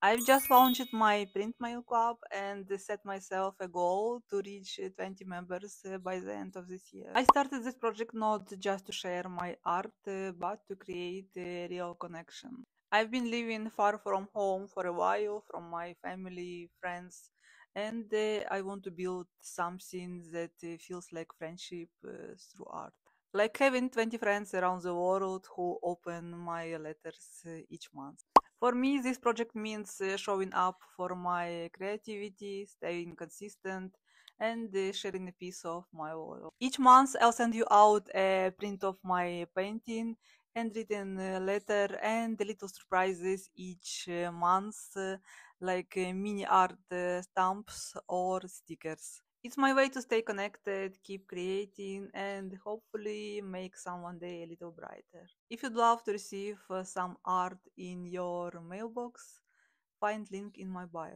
I've just launched my print mail club and set myself a goal to reach 20 members by the end of this year. I started this project not just to share my art, but to create a real connection. I've been living far from home for a while, from my family, friends, and I want to build something that feels like friendship through art. Like having 20 friends around the world who open my letters each month. For me, this project means showing up for my creativity, staying consistent, and sharing a piece of my world. Each month, I'll send you out a print of my painting, handwritten letter, and little surprises each month, like mini art stamps or stickers. It's my way to stay connected, keep creating, and hopefully make someone day a little brighter. If you'd love to receive some art in your mailbox, find link in my bio.